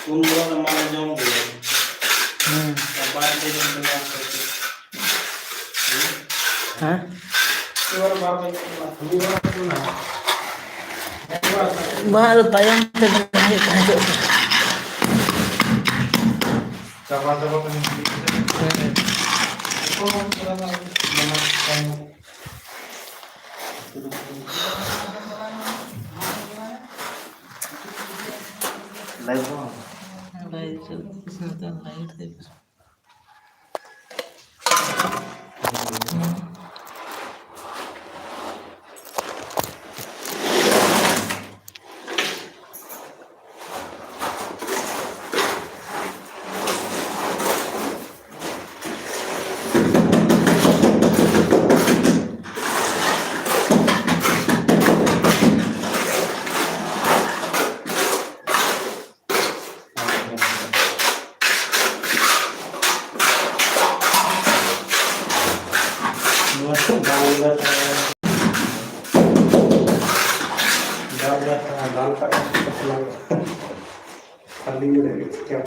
उन दोनों माने जों गए बात दे दिन में हाँ और बात ना बाहर तायम ते चाबा चाबा दाल का खाली क्या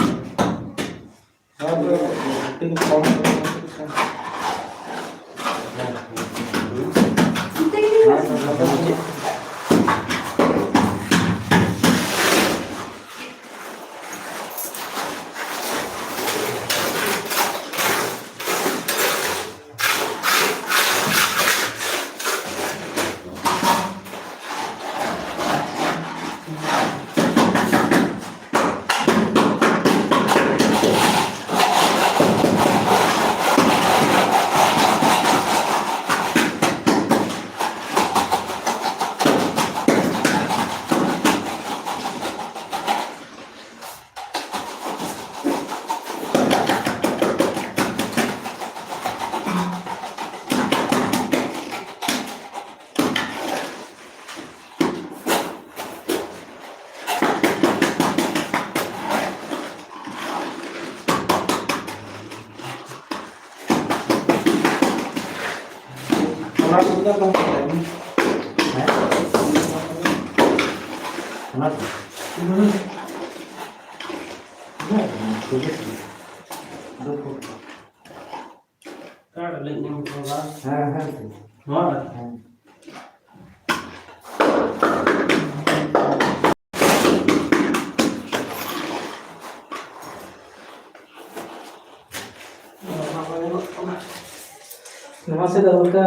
नवा से दल का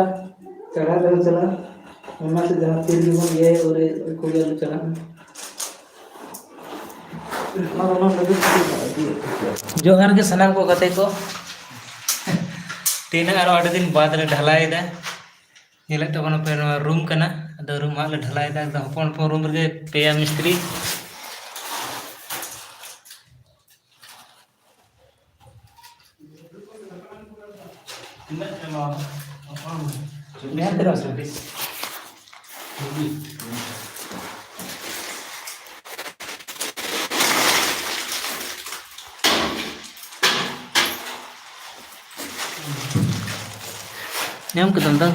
चढ़ा कर चला नवा से जहाँ तेल जीवन ये और को गया चला जोहार के सनाम को कते को तीन आरो 8 दिन बाद ले ढलाई दा येले तो कोनो पे रूम कना अदो रूम आले ढलाई दा एकदम अपन अपन रूम रे पेया मिस्त्री Lihat terus habis. Nyam ke tentang.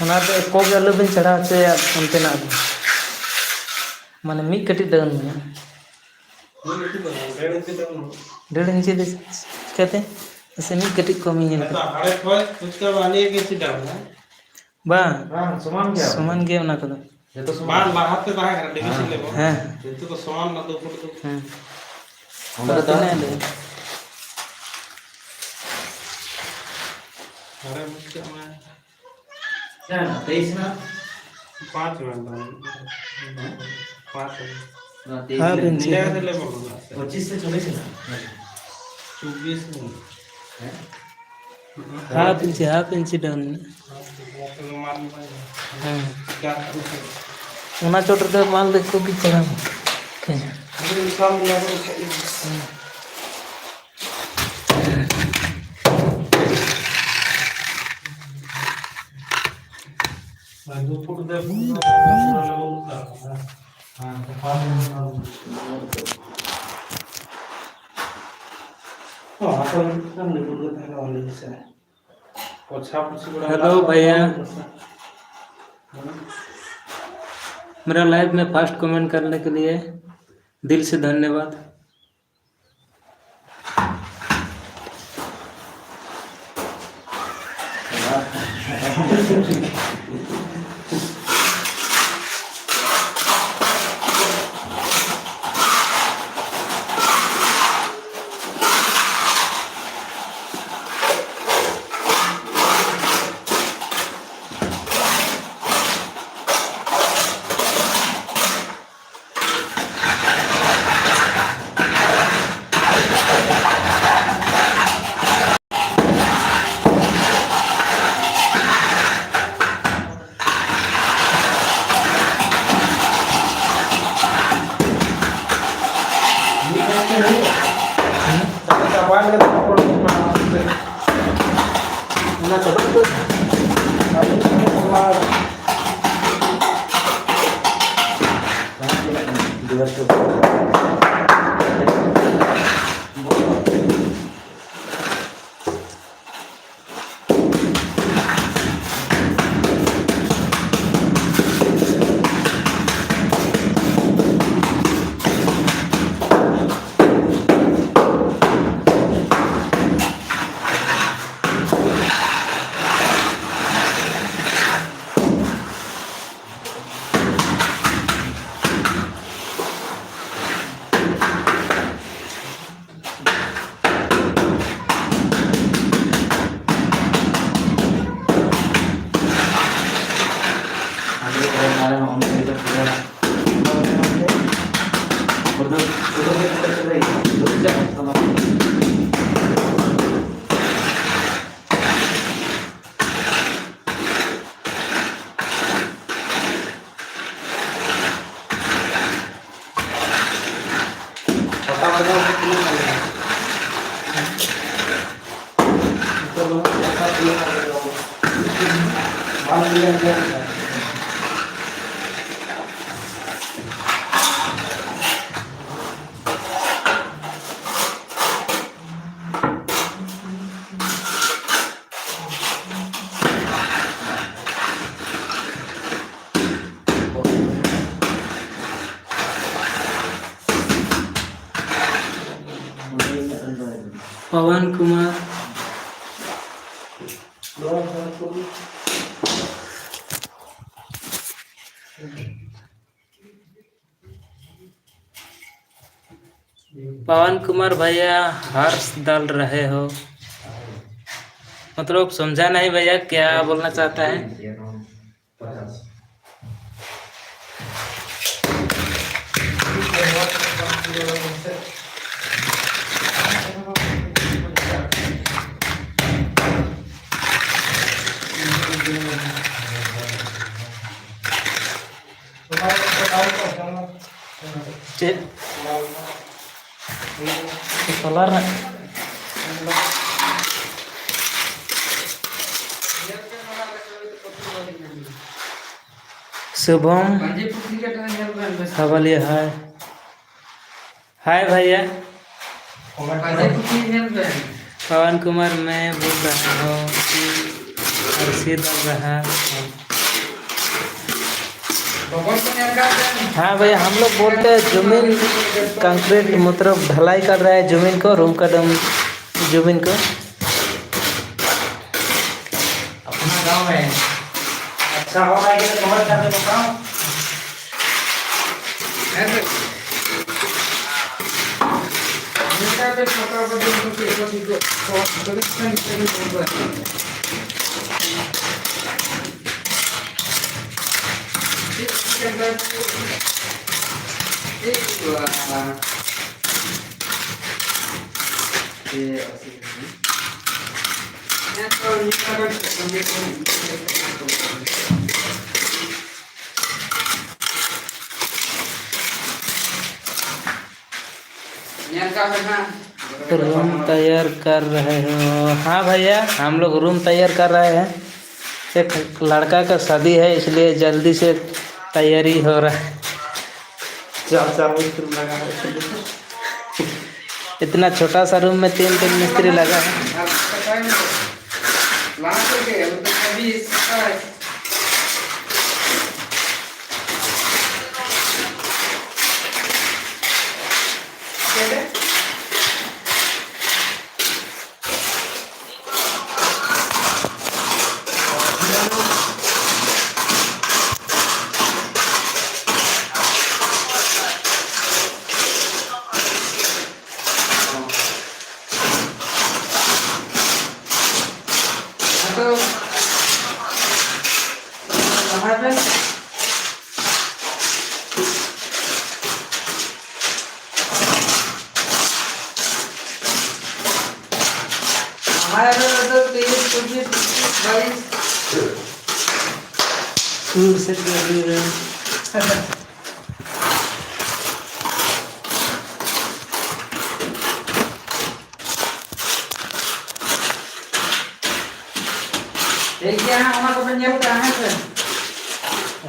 ᱚᱱᱟᱛᱮ ᱠᱚᱜ ᱟᱞᱚᱵᱤᱱ ᱪᱟᱲᱟ ᱦᱚᱪᱚᱭᱟ ᱚᱱᱛᱮᱱᱟᱜ ᱫᱚ ᱢᱟᱱᱮ ᱢᱤᱫ ᱠᱟᱹᱴᱤᱡ ᱰᱟᱹᱱ ᱢᱮᱱᱟᱜᱼᱟ 1.5 इंची दे कहते ऐसे नहीं कटिक को मी तो आड़े कोई उसका वाले के सीधा है बा समान गया ना कदम ये तो समान बाहर से बाहर कर देगी सिले को हां ये तो समान ना दो फुट तो हम बताने ले अरे मुझे मैं क्या 23 ना 5 में 5 हां इंची से ले बोलूंगा 25 से 24 ना 24 में हाफ इंची डाउन हां क्या उना चोट रे माल देखो कि चला अरे काम दिया तो दो फुट दे पूरा लगता है। हां तो हेलो भैया, मेरा लाइव में फास्ट कमेंट करने के लिए दिल से धन्यवाद। पवन कुमार, पवन कुमार भैया हर्ष डाल रहे हो, मतलब समझा नहीं भैया क्या बोलना चाहता है। solar शुभम हवालिया है। हाय भैया पवन कुमार, मैं बोल रहा हूँ कि अर्शी डाल रहा है। हाँ भैया, हम लोग बोलते हैं जमीन कंक्रीट मतलब ढलाई कर रहा है जमीन को, रूम का दम जमीन को। अपना गांव है अच्छा हो रहा है कि बहुत ज्यादा बताओ ऐसे इनका भी छोटा बड़ा रूम तैयार कर रहे हो? हाँ भैया, हम लोग रूम तैयार कर रहे हैं। एक लड़का का शादी है, इसलिए जल्दी से तैयारी हो रहा है। 4 मिस्त्री लगा है। इतना छोटा सा रूम में 3 मिस्त्री लगा है।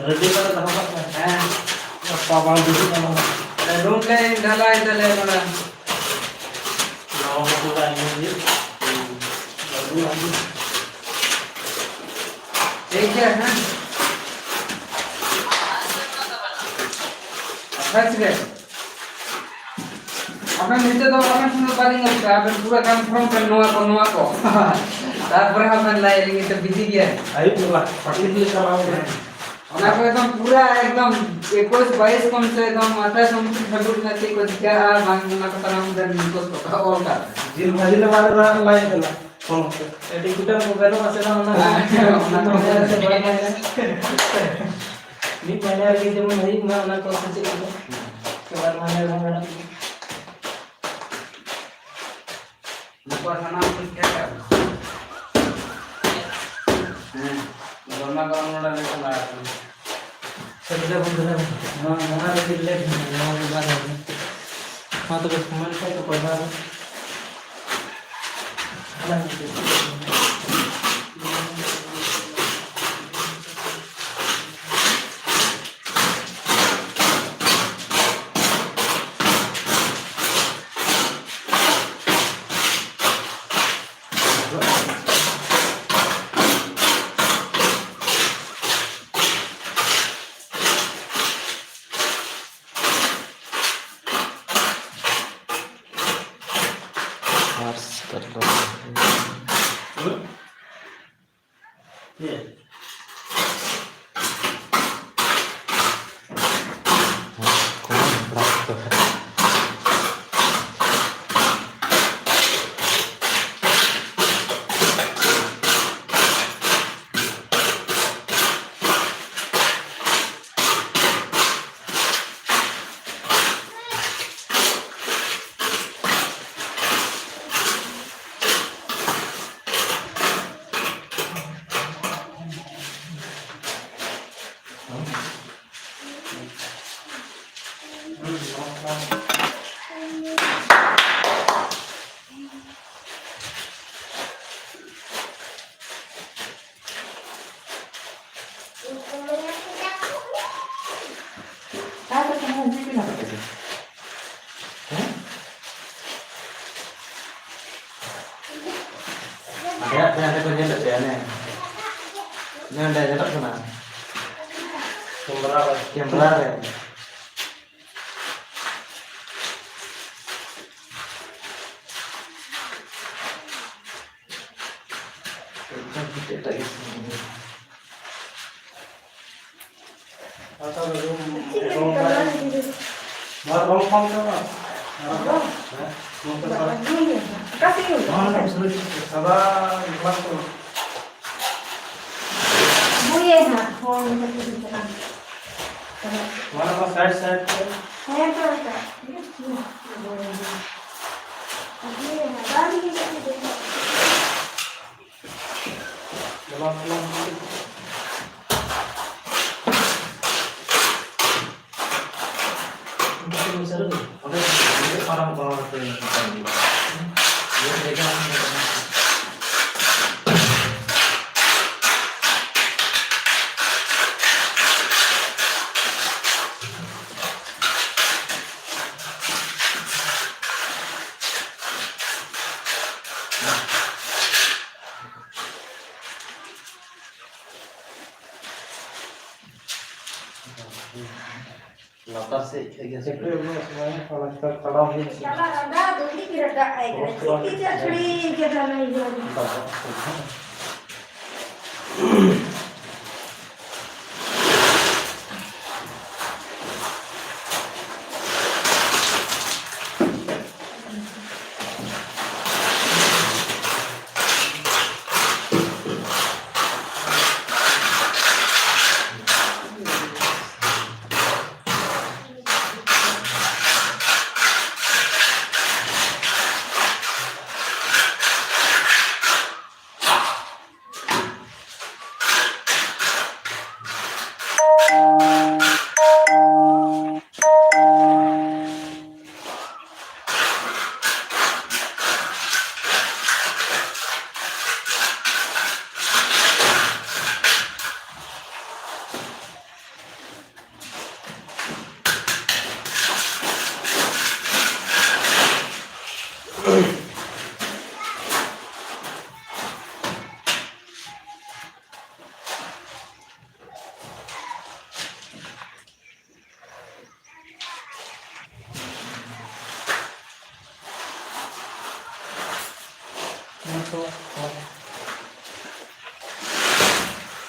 रेडी कर दो है पावन दूसरी का रूम ले ढलाई दले बड़ा नवा पूरा आएंगे ठीक है ना फंस गए अपने नीचे तो अपने सुनो पालेंगे आप पूरा काम फ्रॉम कर नोवा को तारपर अपन लाएंगे तो बिजी गया आई पूरा पटली भी कराओगे और आप एकदम पूरा एकदम 21-22 कम से एकदम 28 फरवरी में से कुछ क्या मांगना का तरह उधर निकोस को और का जिन भाजी ने मार रहा लाइन देला कौन एडिक्यूटर को गलो से ना ना से बड़ा है नी पहले के जब नहीं ना को से के बार माने रहा ऊपर खाना कुछ क्या कर दोनों का उन्होंने लेकर लाया सबसे बंद है हाँ हमारे दिल्ली में हमारे बाहर है हाँ तो कुछ कमेंट है तो पढ़ा है ada kerja kerjanya ini ada jalan sana yang berapa ya orang kalau itu yang kita bilang. Dia pegang. Latar sih kayak gitu. Semuanya kalau kita taruh di sini. Kalau ada dulu kira ada air. Kita curi kita lagi.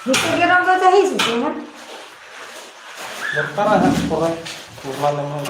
Itu kira kau tahu sih, kan? Berparah kan kurang malam.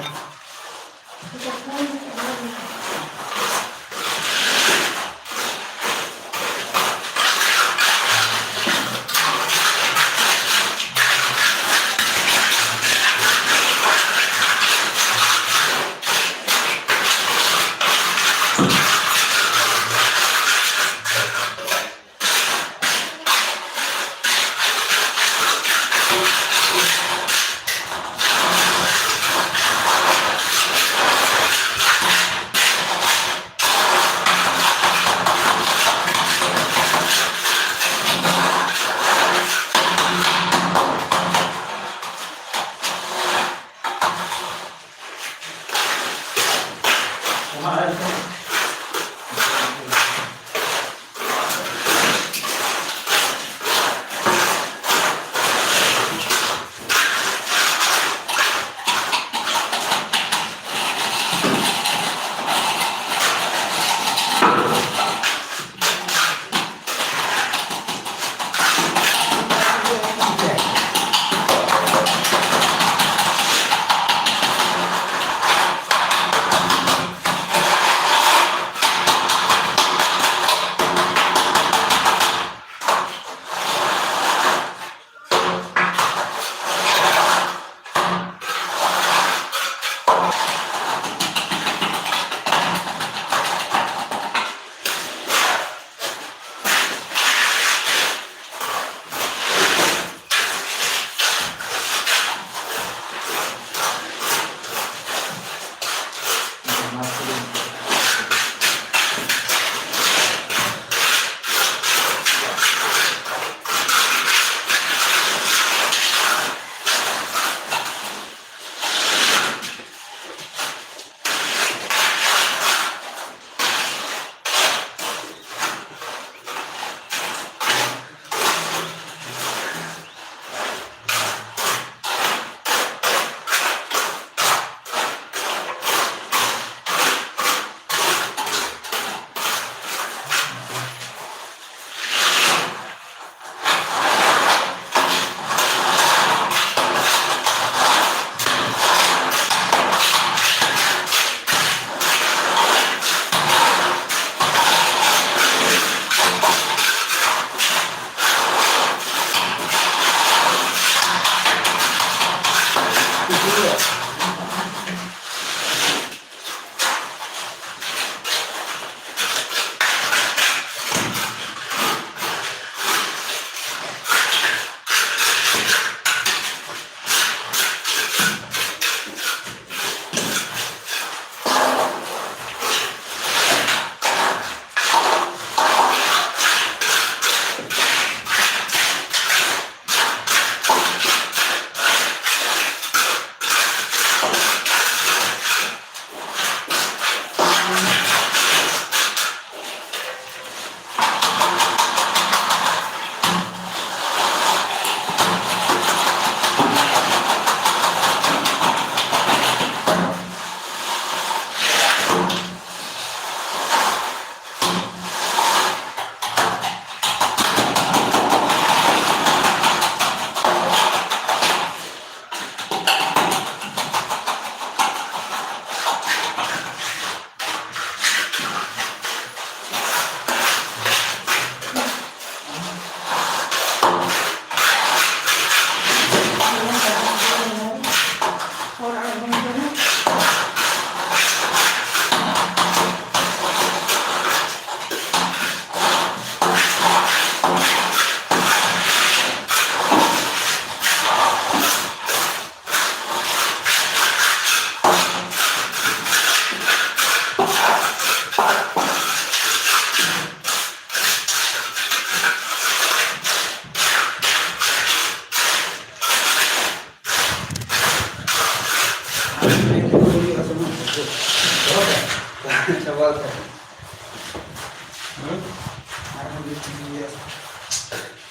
Coba tuh.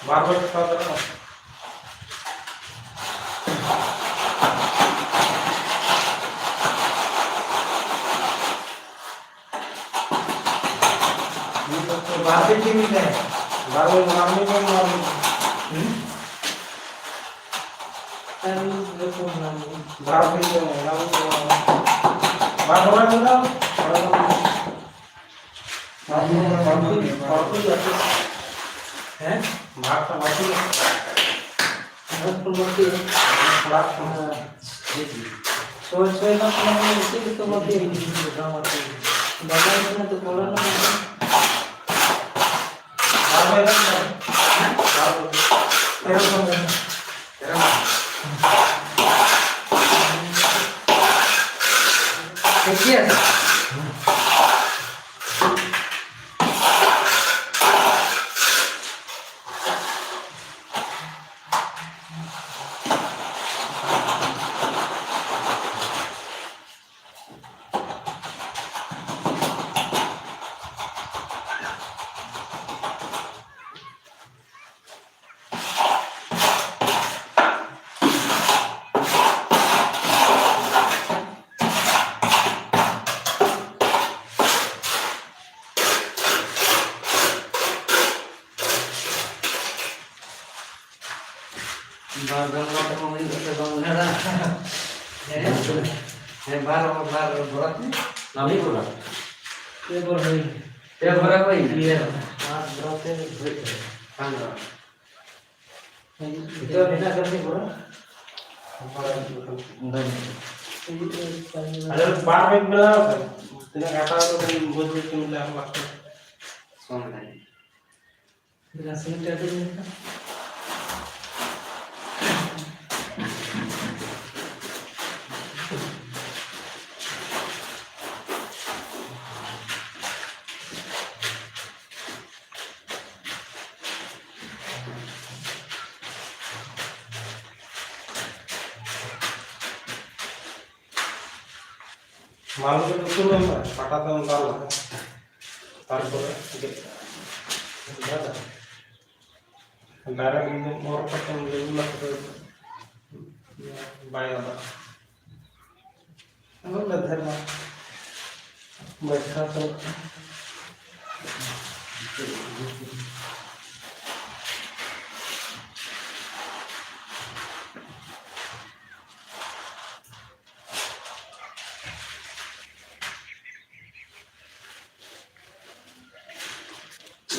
बार-बार खाता रहा barbell की मिलता है बार-बार मारने को मारने बार-बार को बार-बार बोला हैं भाग का बाकी सोच ना तो मत ये ना तो बोला ना नहीं बोला ये बड़ा भाई ये itu bina kerja bola ada bar में मिला तेरा काटा तो कहीं बहुत कुछ मिला हम वास्ते सोना है बिना सीट आते नहीं मालूम है तो तुम पटा तो उनका लगा तार पर डायरेक्ट एकदम और पटा मुझे लगता है बाय वाला हम लोग धर्म बैठा तो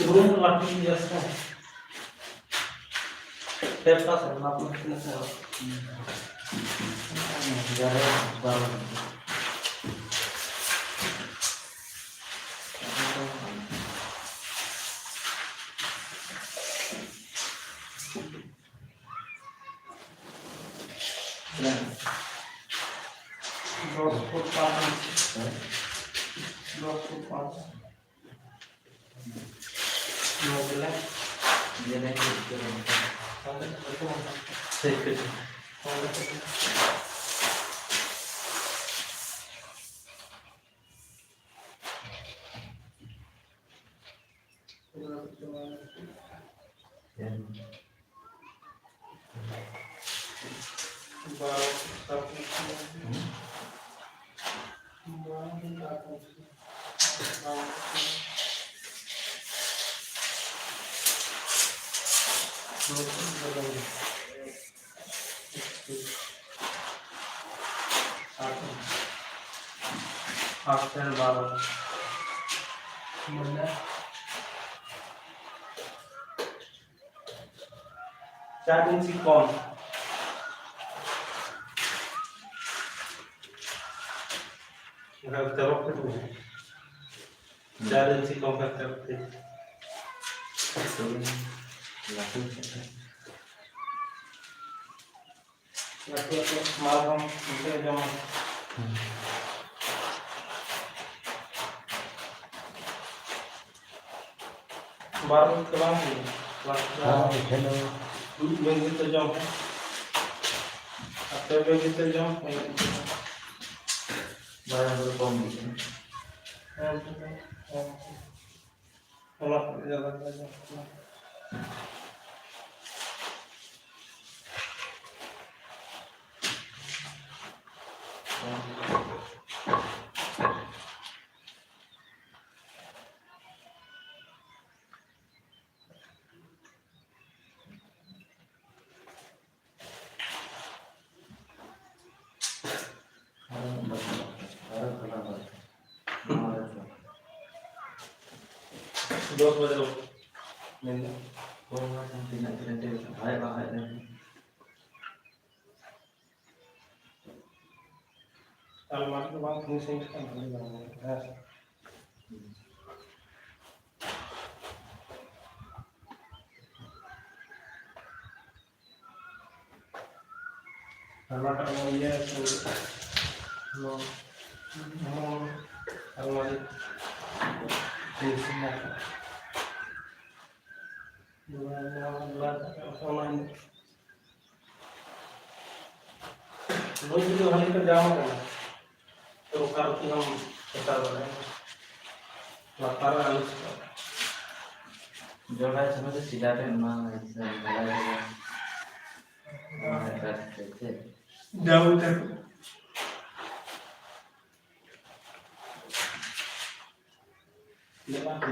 रूम लाटी जैसा टेप का सर आप लोग कितने से हो ज़्यादा बार ये नहीं आफ्टर 12 4 इंच कौन तरफ पे 4 इंच कम करते हैं मालूम मुझे जमा बारह कलाम हेलो बेंगी तो जाओ अब तो बेंगी तो जाओ barang berkom gitu. Kalau jalan aja. Dua baju. Ini. Almari itu bang fungsinya kan ada barang. Almari kalau dia no almari fungsinya. Dua sama वो जो हमें तो जाम करना तो कार की हम बता रहे हैं लातार आलस जो है समझ सीधा पे मां ऐसा कैसे जाऊं तक ये बात है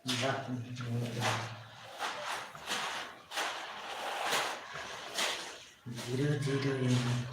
Zero zero yang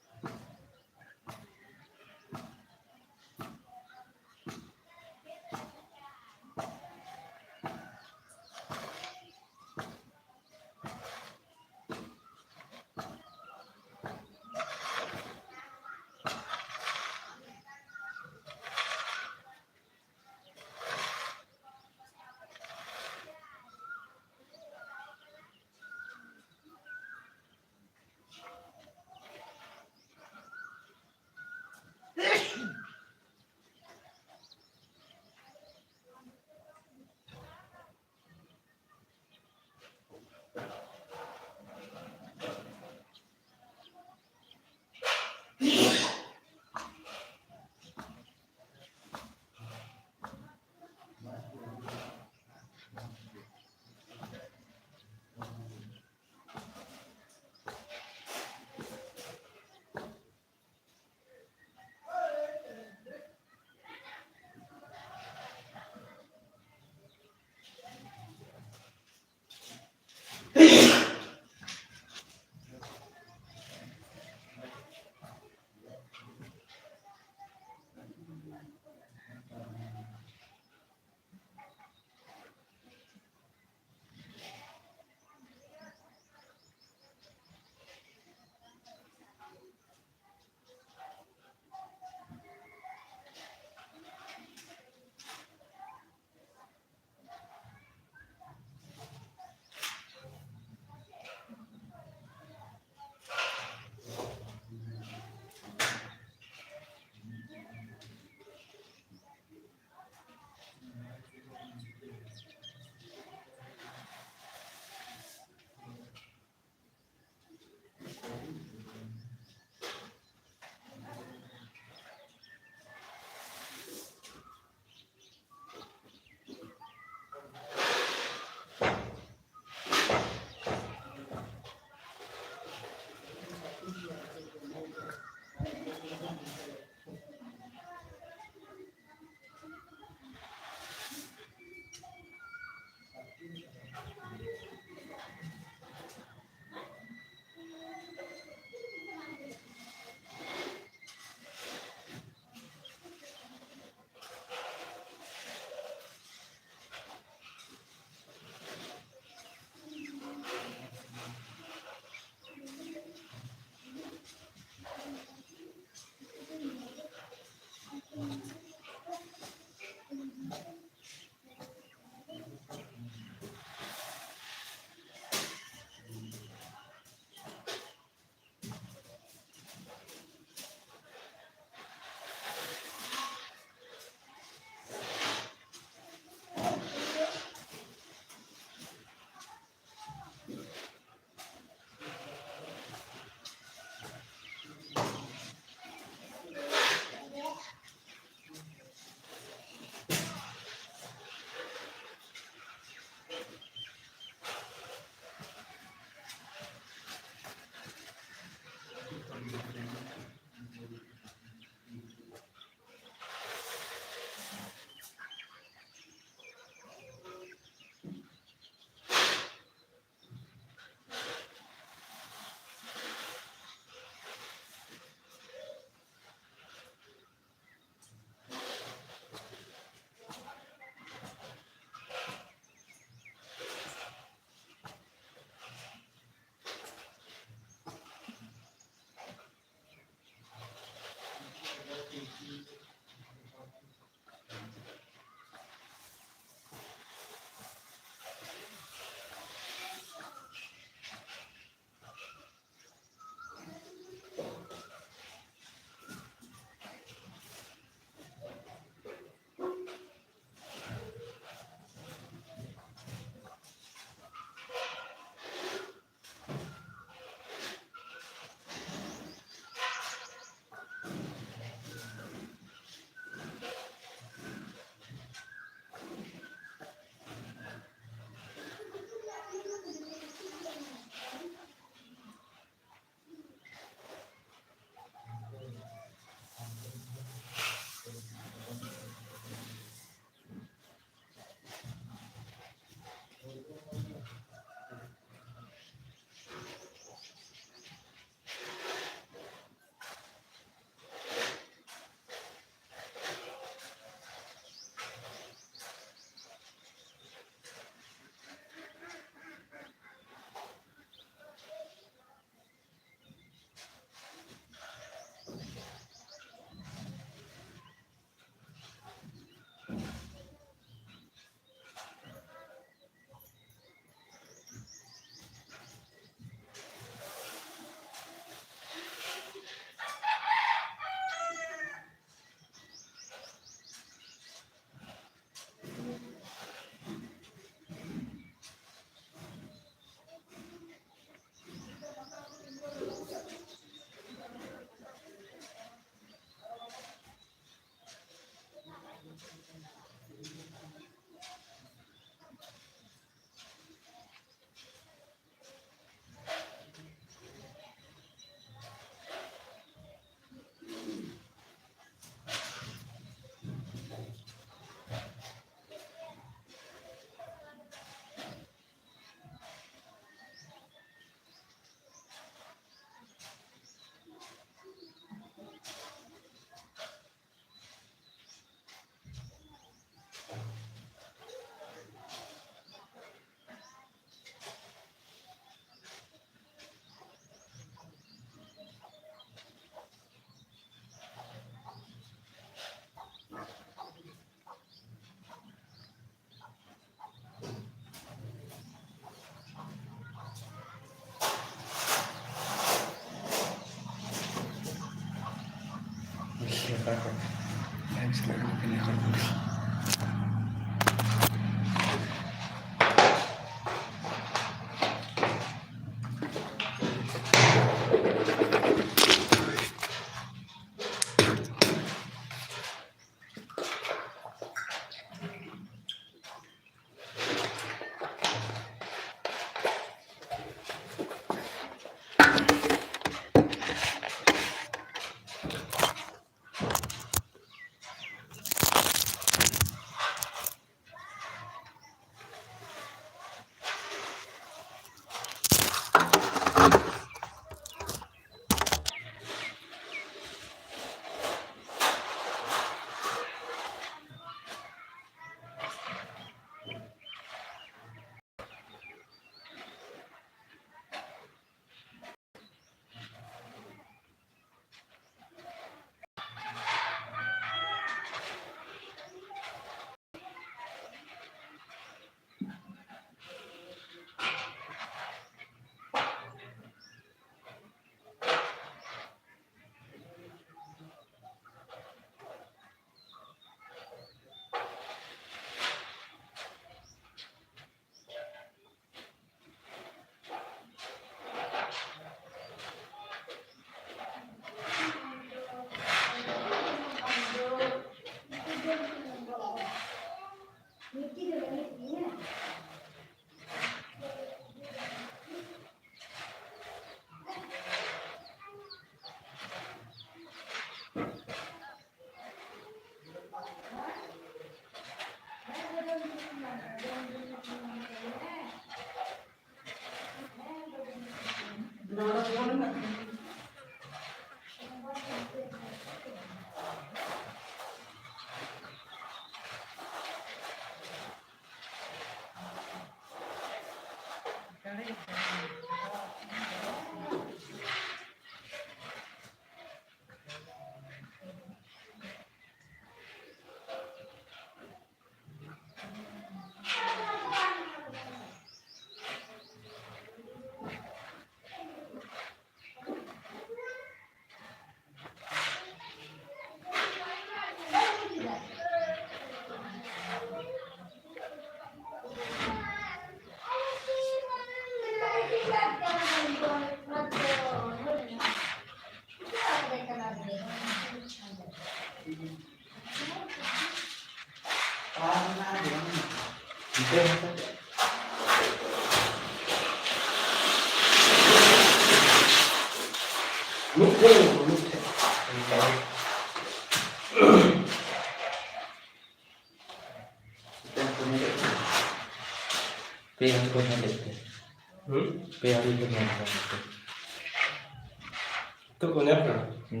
तो कोण्या पण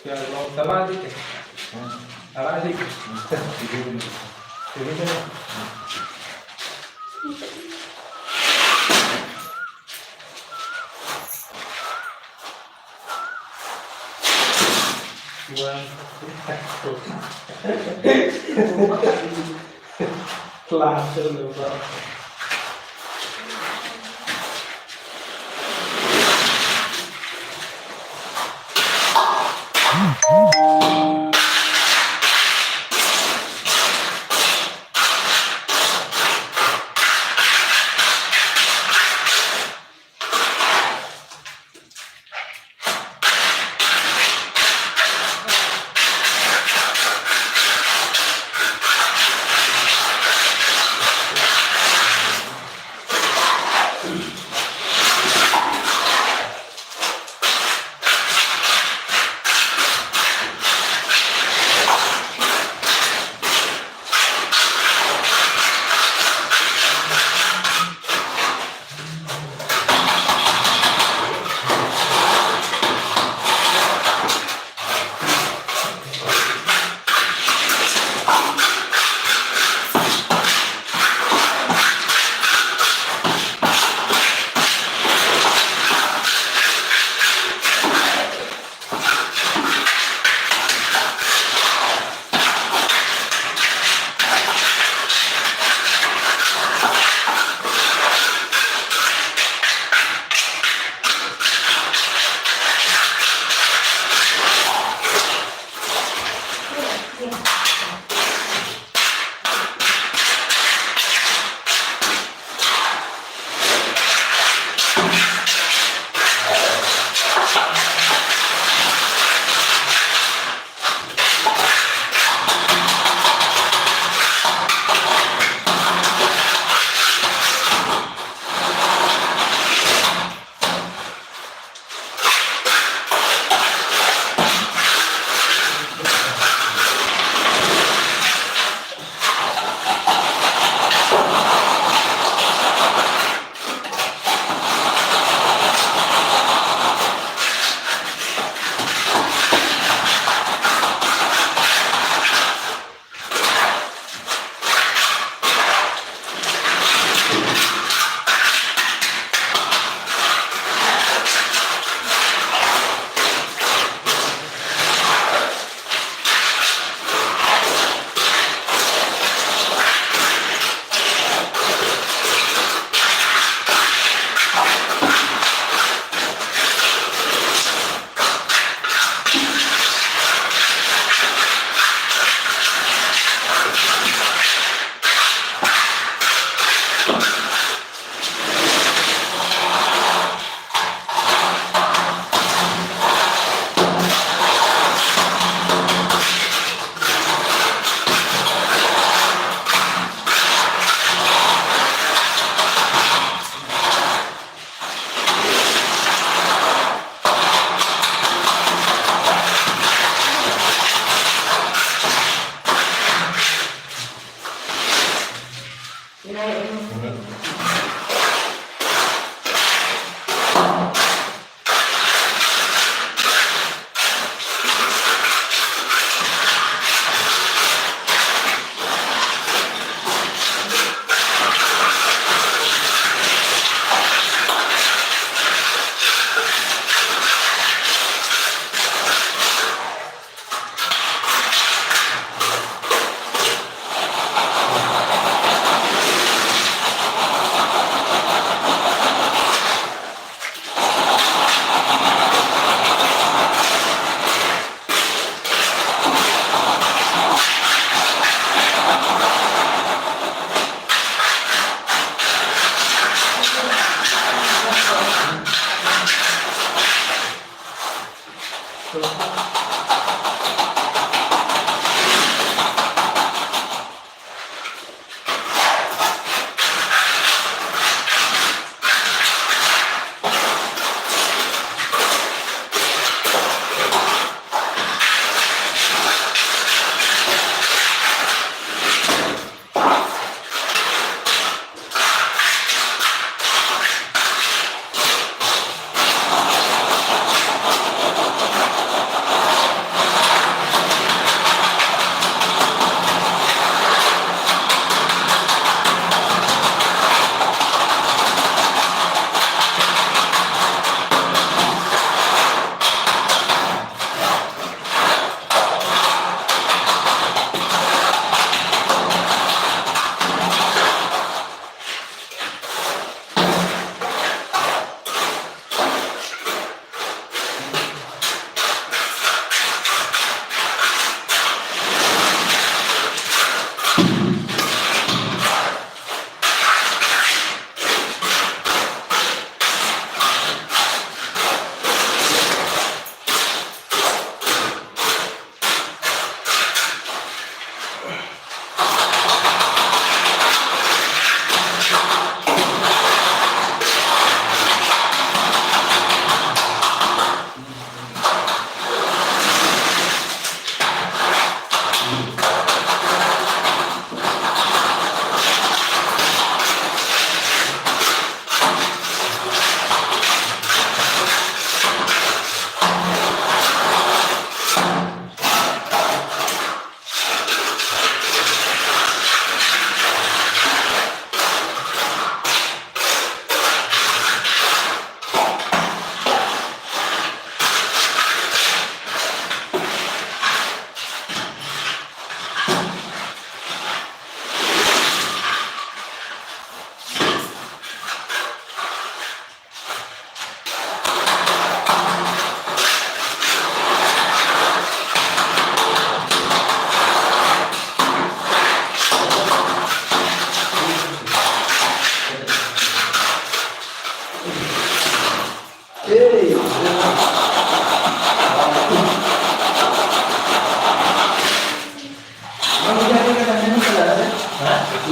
क्या नो तला आदि के तला आदि के क्लास चलो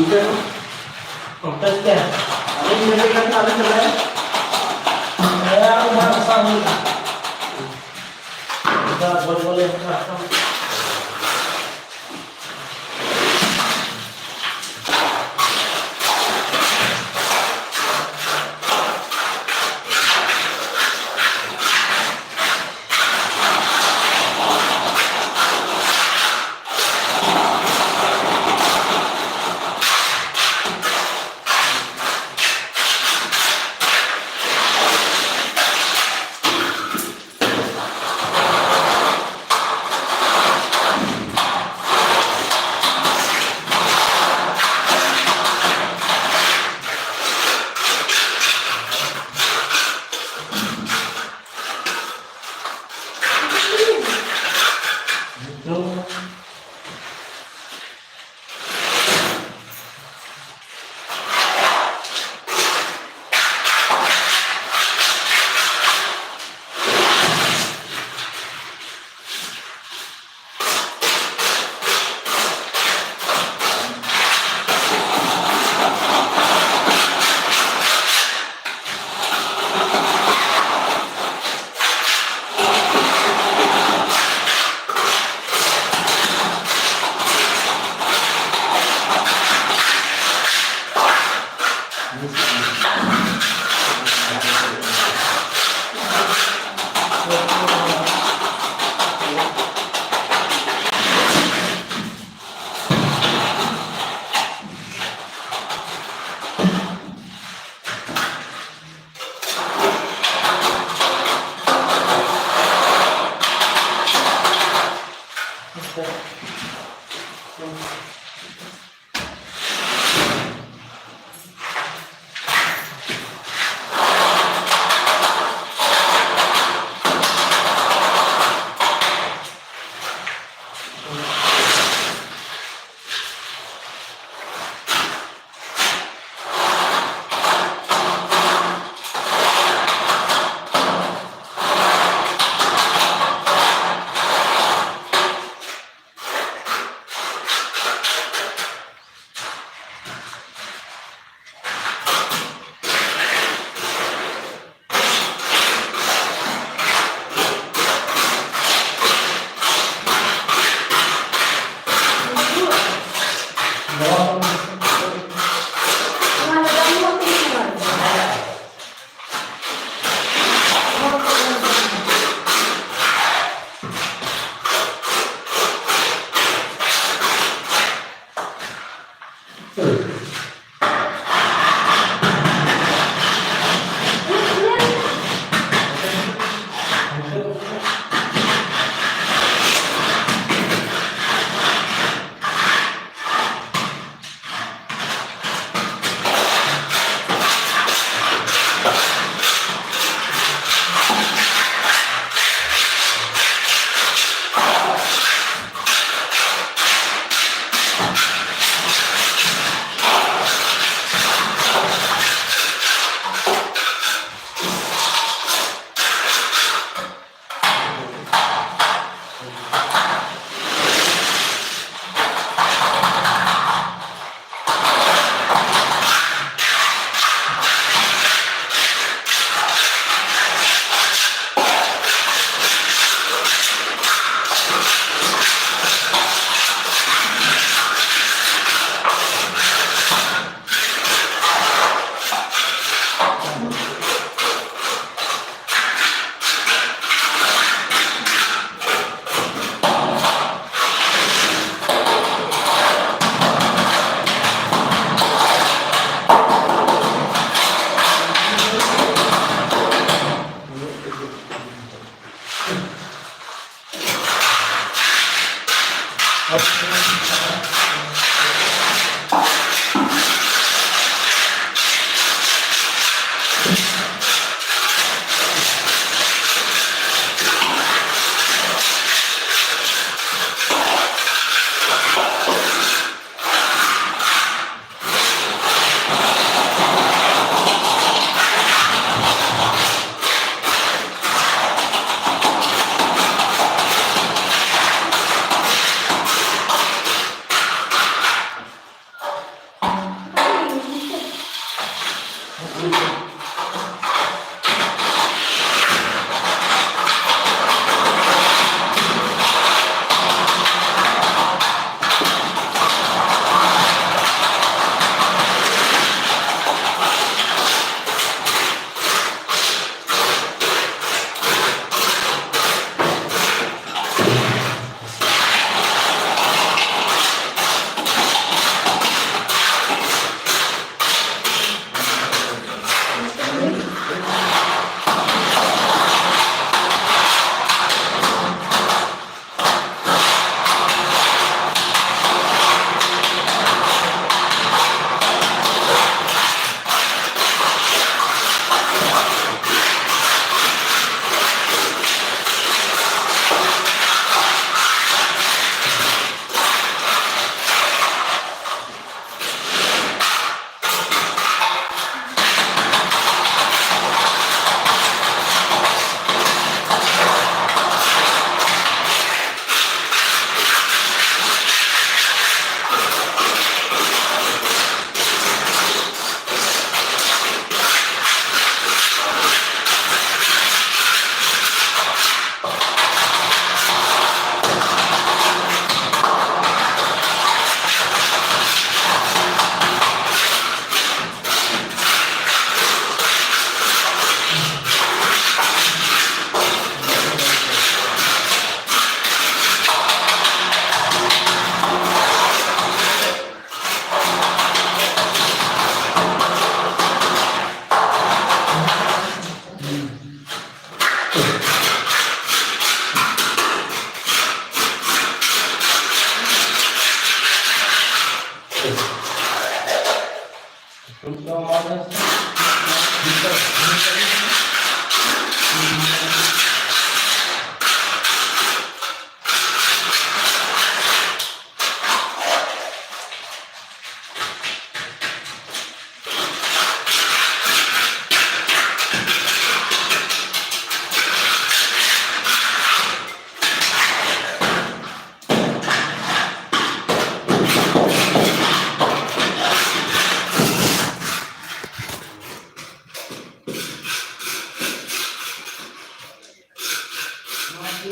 Kontes क्या अरे मेरे का चालू चल रहा है यार तुम्हारा सामने इधर बोले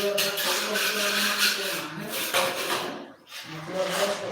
वीडियो